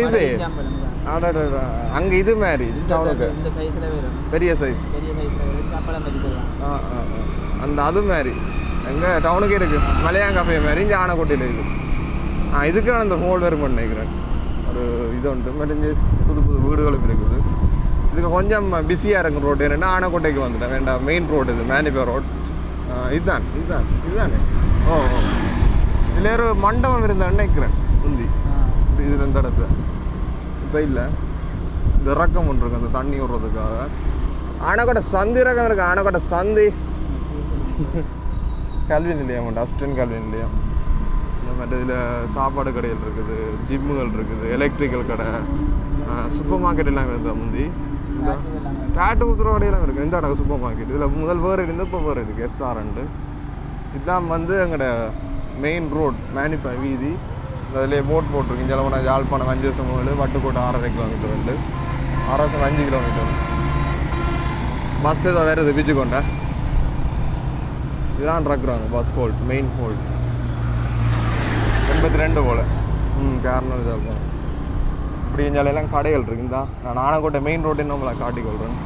இது அங்கே இது மாதிரி பெரிய சைஸ் அந்த அது மாதிரி எங்கே டவுனுக்கே இருக்குது மலையாங்கப்பைய மாதிரி இங்கே ஆனக்கோட்டையில் இருக்குது. இதுக்கான அந்த ஹோல் வேறு பண்ணிக்கிறேன். ஒரு இது உண்டு மறிஞ்சு புது புது வீடுகளும் இருக்குது. இதுக்கு கொஞ்சம் பிஸியாக இருக்கும் ரோடு. என்னென்னா ஆனக்கோட்டைக்கு வந்துட்டேன் வேண்டாம், மெயின் ரோடு இது மேனிபா ரோட். இதுதானே ஓ இதில் ஒரு மண்டபம் இருந்தான்னு நினைக்கிறேன் முந்தி. இதில் இந்த இடத்துல இப்போ இல்லை, இந்த ரக்கம் ஒன்று இருக்குது அந்த தண்ணி விடுறதுக்காக. ஆனக்கோட்டை சந்தி ரகம் இருக்குது. ஆனக்கோட்டை சந்தி கல்வி நிலையம் உண்டு, அசிஸ்டன்ட் கல்வி நிலையம். இந்த மாதிரி இதில் சாப்பாடு கடைகள் இருக்குது, ஜிம்முகள் இருக்குது, எலக்ட்ரிக்கல் கடை, சூப்பர் மார்க்கெட் எல்லாம் இருக்குது. முந்தி இந்த டேட்டு ஊத்துற கடையெல்லாம் இருக்குது. இந்த இடம் சூப்பர் மார்க்கெட். இதில் முதல் வேறு இருந்து இப்போ வேறு இருக்குது SR2. இதுதான் வந்து எங்களோட மெயின் ரோட் மேனிப்பா வீதி. அதிலே போட் போட்டிருக்கு. இங்கே போனால் யாழ்ப்பாணம் 5 வருஷம் முதல், வட்டுக்கோட்டை 6.5 கிலோமீட்டர் உண்டு, 6 வருஷம் 5 கிலோமீட்டர். பஸ் ஏதோ வேறு இது பிச்சு கொண்ட இதெல்லாம் இருக்கிறாங்க. பஸ் ஹோல்ட் மெயின் ஹோல்ட் 82 போல். காரணம் இதாக போகணும். இப்படி இஞ்சாலெல்லாம் கடைகள் இருக்குந்தா. நான் ஆனக்கோட்டை மெயின் ரோட்டே நம்மளை காட்டிக்கொள்கிறேன்.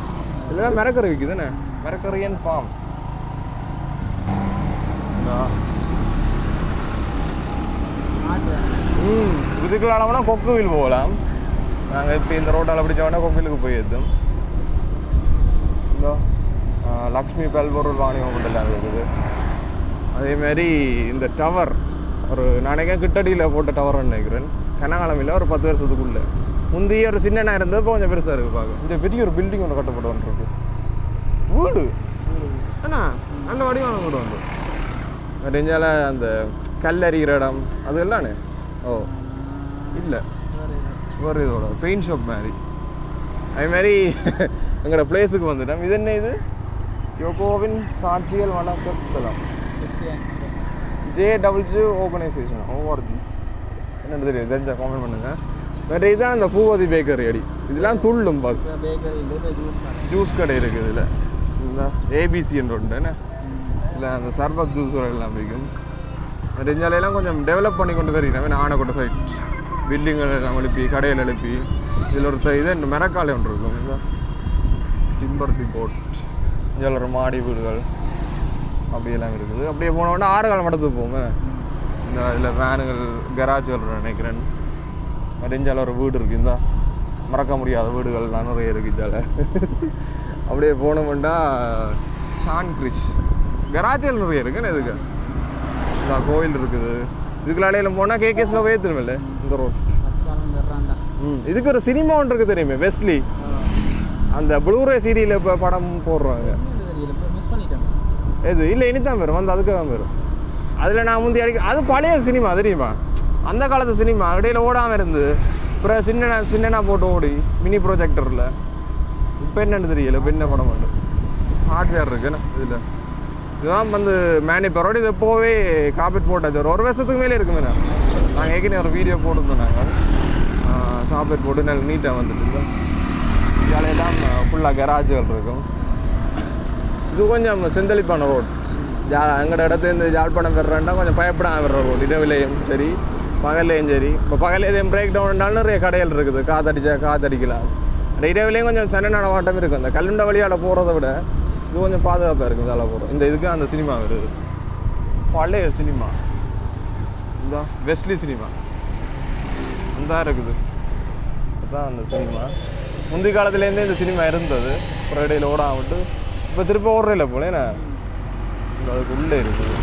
இதெல்லாம் மிரக்கரை விற்குதுண்ணே, மிரக்கரையன் ஃபார்ம். இதுக்குள்ள அளவுனா கொக்குவில் போகலாம். நாங்கள் இப்போ இந்த ரோட்டால் பிடிச்சோன்னா கொக்கிலுக்கு போயிடுவோம். இந்த லக்ஷ்மி பல்பொருள் வாணிபம் மட்டும் இருக்குது. அதேமாரி இந்த டவர் ஒரு நாளைக்கே கிட்டடியில் போட்ட டவர்னு நினைக்கிறேன். கனகாலமில்ல ஒரு 10 வருஷத்துக்குள்ளே. முந்தைய ஒரு சின்ன இருந்தது, இப்போ கொஞ்சம் பெருசாக இருக்குது பார்க்க. இந்த பெரிய ஒரு பில்டிங் ஒன்று கட்டப்பட்டு வந்துருக்கு. வீடு ஏன்னா நல்ல வடிவான வீடு வந்து நெஞ்சால அந்த கல்லறிகிற இடம் அது எல்லானே. ஓ இல்லை வேறு இதோட பெயிண்ட் ஷாப் மாதிரி. அதுமாதிரி எங்களோட பிளேஸுக்கு வந்துட்டோம். இது என்ன இது? யோகோவின் சாட்சியல் வணக்கத்தலாம் JWG ஆர்கனைசேஷன் ORG என்னென்னு தெரியும், தெரிஞ்சா காமெண்ட் பண்ணுங்க. வேறு இதுதான் அந்த பூவதி பேக்கரி அடி. இதெல்லாம் துள்ளும் பஸ் ஜூஸ் கடை இருக்குது. இதில் இதுதான் ABCன்னு ஒன்றுன்னு இல்லை அந்த சர்பத் ஜூஸ் எல்லாம் பிடிக்கும். நெஞ்சாலையெல்லாம் கொஞ்சம் டெவலப் பண்ணி கொண்டு வரீங்க. ஆனக்கோட்டை சைட் பில்டிங்கள் எல்லாம் எழுப்பி கடையில் எழுப்பி இதில் ஒரு இது இந்த மெரக்காலை ஒன்று இருக்கும். இதுதான் டிம்பர் டிபோட். இதில் ஒரு மாடி வீடுகள் அப்படியெல்லாம் இருக்குது. அப்படியே போனோன்னா 6 காலம் மடத்துக்கு போங்க. இந்த இதில் வேனுகள் கராஜுகள் நினைக்கிறேன். நெஞ்சால ஒரு வீடு இருக்குது. இந்த மறக்க முடியாத வீடுகள் நான் நிறைய இருக்குது இதால். அப்படியே போனோம்னா ஷான் கிரிஷ் கராஜுகள் நிறைய இருக்குன்னு. இதுக்கு இந்த கோயில் இருக்குது. இதுக்குள்ள இடையில போனால் KKSல போயிருந்துருமில்ல இந்த ரோட். இதுக்கு ஒரு சினிமா ஒன்று இருக்குது தெரியுமே, வெஸ்லி. அந்த ப்ளூரே சீரியலில் இப்போ படம் போடுறாங்க. எது இல்லை இனித்தான் வரும் வந்து அதுக்கு தான் வரும். அதில் நான் முந்தி அது பழைய சினிமா தெரியுமா, அந்த காலத்து சினிமா. இடையில ஓடாமல் இருந்து அப்புறம் சின்னனா போட்டு ஓடி மினி ப்ரொஜெக்டரில். இப்போ என்னென்னு தெரியல, இப்போ என்ன படம் உண்டு ஹார்ட்வேர் இருக்குண்ணா இதில். இதுதான் வந்து மேனிப்பரோடு. இது எப்போவே காப்பீட் போட்டாச்சு. ஒரு வருஷத்துக்கு மேலே இருக்குமே. நாங்கள் ஏற்கனவே ஒரு வீடியோ போட்டிருந்தோம். நாங்கள் காப்பீட் போட்டு நல்ல நீட்டாக வந்துட்டு வேலையெல்லாம் ஃபுல்லாக கராஜுகள் இருக்கும். இது கொஞ்சம் செந்தளிப்பான ரோட். எங்களோட இடத்துலேருந்து யாழ்ப்பாணம் வர்றேன்னா கொஞ்சம் பயப்படாமல் வர்ற ரோடு இரவுலேயும் சரி பகல்லையும் சரி. இப்போ பகல் எதுவும் பிரேக் டவுன்னாலும் நிறைய கடைகள் இருக்குது, காத்தடிக்கலாம். அந்த இரவுலேயும் கொஞ்சம் சண்டை நடவாட்டம் இருக்கும். அந்த கல்லுண்ட வழியால் போகிறத விட இது கொஞ்சம் பாதுகாப்பாக இருக்குது. இதால் போகிறோம். இந்த இதுக்கு அந்த சினிமா வருது, பழைய சினிமா, இந்த வெஸ்ட்லி சினிமா அந்த இருக்குது. அதுதான் அந்த சினிமா. முந்தைய காலத்துலேருந்தே இந்த சினிமா இருந்தது. அப்புறம் இடையில ஓடாம விட்டு இப்போ திரும்ப ஓடுறதில்ல போல. ஏன்னா அதுக்கு உள்ளே இருக்குது.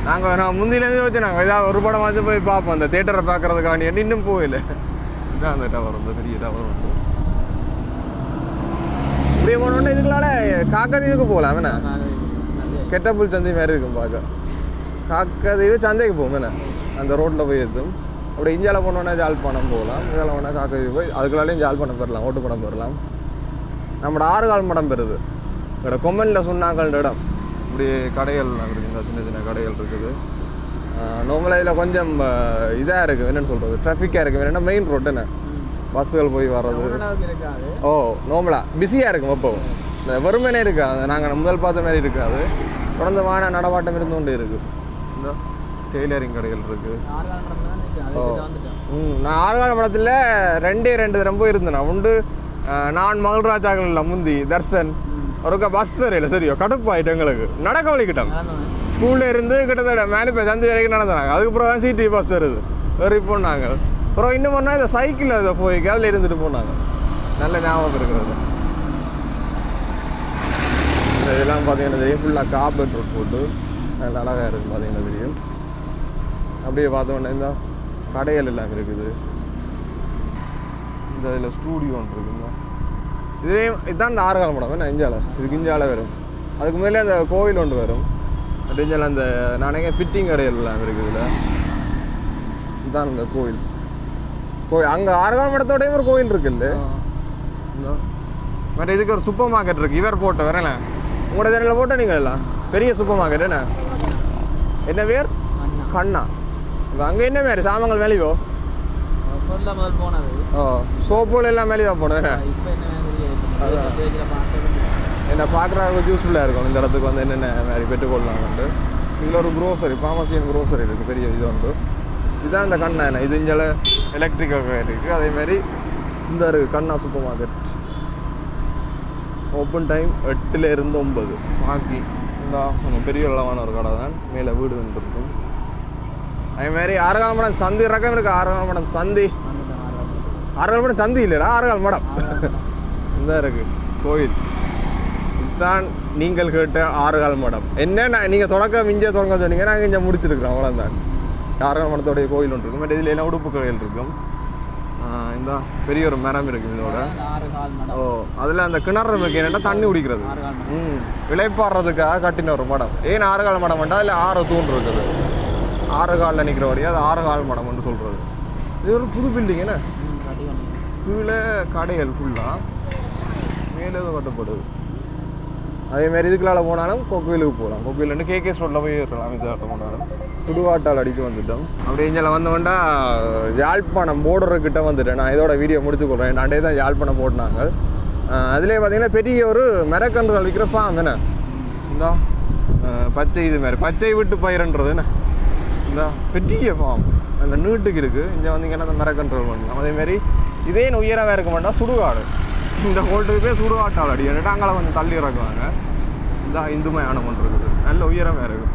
நான் முந்திலேருந்து வச்சு நாங்கள் ஏதாவது ஒரு படம் வந்து போய் பார்ப்போம். அந்த தேட்டரை பார்க்கறதுக்காண்டி இன்னும் போகல. இதுதான் அந்த டவர், அந்த பெரிய டவர் வந்து இப்படியே போனோன்னா இதுக்குள்ளால காக்கதீவுக்கு போகலாம். என்ன கெட்டப்புல் சந்தை மாதிரி இருக்கும் பார்க்க. காக்கதீவு சந்தைக்கு போகும். என்ன அந்த ரோட்டில் போய் எடுத்தும் அப்படி இந்தியாவில் போனோன்னா யாழ்ப்பாணம் போகலாம். இதில் போனால் காக்கதீவு போய் அதுக்குள்ளாலையும் யாழ்ப்பாணம் பெறலாம், ஓட்டு படம் பெறலாம். நம்மளோட 6 கால் மடம் பெறுது. இதோட கொம்மனில் சொன்னாங்கள்ன்ற இடம் இப்படி கடைகள் இருக்குது, சின்ன சின்ன கடைகள் இருக்குது. நார்மலாக இதில் கொஞ்சம் இதாக இருக்குது, என்னென்னு சொல்கிறது, ட்ராஃபிக்காக இருக்குது. என்னென்னா மெயின் ரோட்டு என்ன பஸ்ஸுகள் போய் வர்றது. ஓ நார்மலாக பிஸியாக இருக்கும். இப்போ இந்த வெறுமனே இருக்காது, நாங்கள் முதல் பார்த்த மாதிரி இருக்காது. தொடர்ந்து வான நடவாட்டம் இருந்து கொண்டு இருக்குது. இந்த டெய்லரிங் கடைகள் இருக்குது. ஓ நான் 6 கால் மடத்தில் 2 ரொம்ப இருந்தேன். உண்டு நான் மகள்ராஜாக்கள் இல்லை முந்தி தர்சன் ஒருக்கா பஸ் வரையில் சரியோ கடுப்பாயிட்டு எங்களுக்கு நடக்க வலிக்கிட்டோம். ஸ்கூலில் இருந்து கிட்டத்தட்ட மேலே சந்தி வரைக்கும் நடந்தாங்க. அதுக்கப்புறம் தான் சிடி பஸ் வருது வெறி போனாங்க. அப்புறம் இன்னும் பண்ணால் இந்த சைக்கிளில் அதை போய் அதில் இருந்துட்டு போனாங்க. நல்ல ஞாபகம் இருக்கிறது. இதெல்லாம் பார்த்தீங்கன்னா தெரியும், ஃபுல்லாக கார்பெட் ரோட் போட்டு நல்ல அழகாக இருக்குது. பார்த்தீங்கன்னா தெரியும். அப்படியே பார்த்தோன்னே இந்த கடைகள் எல்லாம் இருக்குது. இந்த இதில் ஸ்டூடியோ ஒன்று இருக்குங்க. இதுவே இதுதான் இந்த 6 கால் மடம். என்ன இஞ்சால இதுக்கு இஞ்சால வரும். அதுக்கு மேலே அந்த கோவில் ஒன்று வரும். அது இஞ்சால அந்த நானே ஃபிட்டிங் கடைகள் எல்லாம் இருக்குது. இதில் இதுதான் இந்த கோவில். அங்கே 6 கால் மடத்தோடையும் ஒரு கோவில் இருக்குல்ல. மற்ற இதுக்கு ஒரு சூப்பர் மார்க்கெட் இருக்குது. இவர் போட்ட வரல உங்களோட சேனலில் போட்ட நீங்கள் எல்லாம் பெரிய சூப்பர் மார்க்கெட். என்ன பேர்? கண்ணா. இப்போ அங்கே என்ன மாதிரி சாமான்கள் மேலேயோ ஓ சோப்புகள் எல்லாம் மேலேயோ போனது. என்ன பார்க்குறவங்களுக்கு யூஸ்ஃபுல்லாக இருக்கும். இந்த இடத்துக்கு வந்து என்னென்ன மாதிரி பெற்றுக்கொள்ளலாம்ட்டு. இதில் ஒரு க்ரோசரி, ஃபார்மசி அண்ட் க்ரோசரி இருக்குது, பெரிய இது உண்டு. இதுதான் இந்த கண்ணா. என்ன இது இங்கே எலக்ட்ரிக்கல் இருக்குது. அதேமாதிரி இந்த இருக்குது கண்ணா super market. Open time 8 to 9. பாக்கி இந்த கொஞ்சம் பெரிய அளவான ஒரு கடை தான். மேலே வீடு வந்துருக்கும். அதேமாதிரி 6 கால் மடம் சந்தி ரகம் இருக்குது. 6 கால் மடம் சந்தி, 6 கால் மடம் சந்தி இல்லைடா, 6 கால் மடம் இந்த இருக்குது கோயில். இதுதான் நீங்கள் கேட்ட 6 கால் மடம். என்ன நீங்கள் தொடக்கம் இங்கே தொடங்க சொன்னீங்க, நாங்கள் இங்கே முடிச்சிருக்கிறோம். அவ்வளோதான். 6 கால் மடத்தோடைய கோயில் ஒன்று இருக்கும். பட் இதில் எல்லாம் உடுப்பு கடைகள் இருக்கும். இந்த பெரிய ஒரு மரம் இருக்குது இதோட. ஓ அதில் அந்த கிணறு இருக்கு. என்னென்னா தண்ணி குடிக்கிறது, இளைப்பாடுறதுக்காக கட்டின ஒரு மடம். ஏன் 6 கால் மடம் வேண்டாம், அதில் 6 தூண் இருக்குது. 6 காலில் நிற்கிற வரையும் அது 6 கால் மடம்னு சொல்கிறது. இது ஒரு புது பில்டிங். என்ன கீழே கடைகள் ஃபுல்லாக, மேலே கட்டப்படுது. அதேமாதிரி இதுக்குள்ளால போனாலும் கொக்குவிலுக்கு போகலாம். கொக்குவிலேருந்து கேகேஎஸ் ரோட்டில் போய் ஏற்றலாம். இது ஆட்டம் போனாலும் சுடுகாட்டால் அடிக்க வந்துட்டோம். அப்படி இங்கே வந்தோம்னா யாழ்ப்பாணம் போர்டருக்கிட்ட வந்துட்டேன். நான் இதோட வீடியோ முடிச்சுக்கொள்கிறேன். அண்டே தான் யாழ்ப்பாணம் போட்டினாங்க. அதிலே பார்த்தீங்கன்னா பெரிய ஒரு மரக்கன்றுகள் விற்கிற ஃபார்ம். என்ன இந்த பச்சை இது மாதிரி பச்சை விட்டு பயிரன்றது. என்ன இந்த பெரிய ஃபார்ம் அந்த நீட்டுக்கு இருக்குது. இங்கே வந்தீங்கன்னா அந்த மரக்கன்றுகள் பண்ணலாம். அதேமாதிரி இதே உயரமாக இருக்க மாட்டா சுடுகாடு. இந்த கோல்ட்டுக்கு போய் சுடுகாட்டால் அடிக்கிட்டு அங்கே கொஞ்சம் தள்ளி இறக்குவாங்க. இந்த இந்து மயானம் ஒன்று இருக்குது, நல்ல உயரமாக இருக்குது.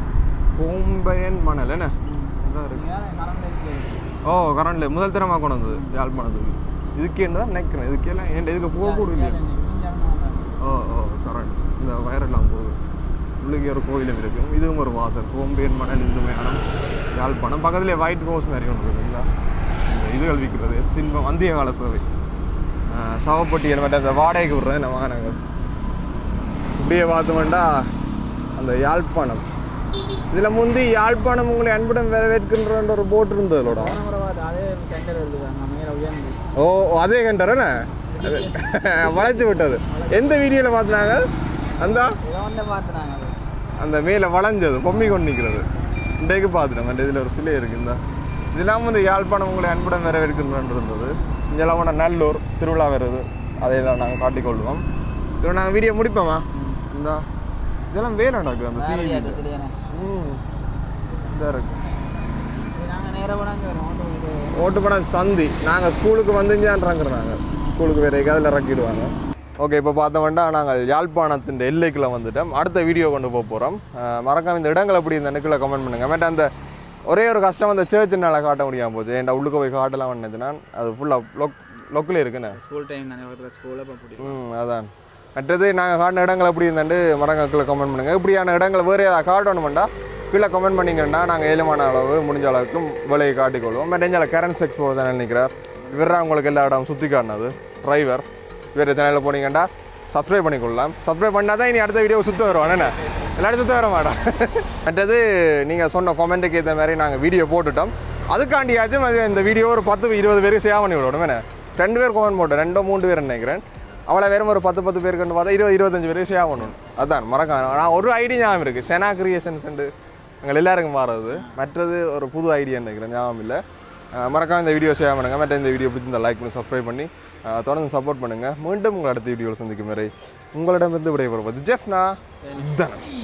கோம்பயன் மணல் என்ன இதாக இருக்குது. ஓ கரண்ட்ல முதல் தரமாக கொண்டு வந்தது யாழ்ப்பாணத்துக்கு. இதுக்கேன்னு தான் நினைக்கிறேன். இதுக்கெல்லாம் என் இதுக்கு போக கூட இல்லையா. ஓ கரண்ட் இந்த வயரெல்லாம் போகுது. உள்ளுக்கு ஒரு கோயிலும் இருக்கும். இதுவும் ஒரு வாசல். கோம்பயன் மணல் இந்து மயானம் யாழ்ப்பாணம். பக்கத்துலேயே ஒயிட் ஹவுஸ் மாதிரி ஒன்று இருக்குங்களா. இந்த இதுகள் விற்கிறது சில்வம் வந்திய கால சேவை சவப்பட்டியல் மட்டும் அந்த வாடகைக்கு விடுறது நம்ம வாகனங்கள். இப்படியே பார்த்தோம்னா அந்த யாழ்ப்பாணம். இதில் முந்தி யாழ்ப்பாணம் உங்களை அன்புடன் வரவேற்கின்ற ஒரு போட் இருந்ததோட. ஓ அதே கண்டரண்ணே வளைச்சு விட்டது. எந்த வீடியோவில் பார்த்துனாங்க? அந்த மேலே வளைஞ்சது பொம்மி கொண்டு நிற்கிறது இன்றைக்கு பார்த்துட்டோம். அந்த இதில் ஒரு சிலை இருக்குது. இந்த இதெல்லாம் வந்து யாழ்ப்பாணம் உங்களை அன்புடன் வரவேற்கின்றது இருந்தது. இங்கெல்லாம் கூட நல்லூர் திருவிழா வருது, அதையெல்லாம் நாங்கள் காட்டிக்கொள்வோம். இதில் நாங்கள் வீடியோ முடிப்போமா? இந்த இதெல்லாம் வேலை நடக்குது அந்த வேற சீ யாரு சரியான இந்த இருக்கு நாங்க நேரா போனாங்க ஓட்டுப்படம் சந்தி நாங்கள் ஸ்கூலுக்கு வந்து இறங்குறாங்க ஸ்கூலுக்கு வேற அதில் இறக்கிடுவாங்க. ஓகே, இப்போ பார்த்தோம்னா நாங்கள் யாழ்ப்பாணத்தின் எல்லைக்குள்ள வந்துட்டோம். அடுத்த வீடியோ கொண்டு போக போகிறோம். மறக்காம இந்த இடங்கள் எப்படி இந்த நெக்கில் கமெண்ட் பண்ணுங்கள். மேட்ட அந்த ஒரே ஒரு கஷ்டம் அந்த சேர்ச்சுனால காட்ட முடியாமல் போச்சு. ஏன்டா உள்ளுக்கு போய் காட்டலாம் பண்ணதுன்னா அது ஃபுல்லாக லொக்கில் இருக்குண்ணே. ஸ்கூல் டைம் தானே ஸ்கூலில் இப்போ பிடிக்கும். அதான் மற்றது நாங்கள் காட்டின இடங்கள் எப்படி இருந்தாண்டு மறக்காம கமெண்ட் பண்ணுங்கள். இப்படியான இடங்கள் வேறு ஏதாவது காட்டணுமெண்டா கீழே கமெண்ட் பண்ணிங்கன்னா நாங்கள் ஏழுமான அளவு முடிஞ்ச அளவுக்கு விலையை காட்டிக்கொள்வோம். மெட்டஞ்சால கரன்ஸ் எக்ஸ்போ தான் நினைக்கிறார் இவர் உங்களுக்கு எல்லா இடம் சுற்றி காட்டினது டிரைவர். வேறு சேனலில் போனீங்கன்னா சப்ஸ்கிரைப் பண்ணிக்கொள்ளலாம். சப்ஸ்கிரைப் பண்ணால் தான் இனி அடுத்த வீடியோ சுற்ற வருவான். என்ன எல்லாரும் சுற்ற வர மாட்டோம். மற்றது நீங்கள் சொன்ன கமெண்ட்டுக்கு ஏற்ற மாதிரி நாங்கள் வீடியோ போட்டுட்டோம். அதுக்காண்டியாச்சும் அது இந்த வீடியோ ஒரு 10-20 பேருக்கு ஷேர் பண்ணி விடணும். என்ன 2 பேர் கமெண்ட் போட்டோம், 2-3 பேர் நினைக்கிறேன். அவளை வேறு ஒரு 10 பேருக்குன்னு பார்த்தா 20-25 பேருக்கு ஷேர் பண்ணணும். அதுதான் மறக்காம. நான் ஒரு ஐடி ஞாபகம் இருக்குது, செனா கிரியேஷன்ஸ்ண்டு எங்கள் எல்லாருக்கும் மாறுறது. மற்றது ஒரு புது ஐடியா நினைக்கிறேன், ஞாபகம் இல்லை. மறக்காம இந்த வீடியோ ஷேர் பண்ணுங்கள். மற்ற இந்த வீடியோ பிடிச்சி இந்த லைக் பண்ணி சப்ஸ்கிரைப் பண்ணி தொடர்ந்து சப்போர்ட் பண்ணுங்கள். மீண்டும் உங்கள் அடுத்த வீடியோவில் சந்திக்கும் வரை உங்களிடமிருந்து விடைபெறுவது ஜெஃப்னா தனுஷ்.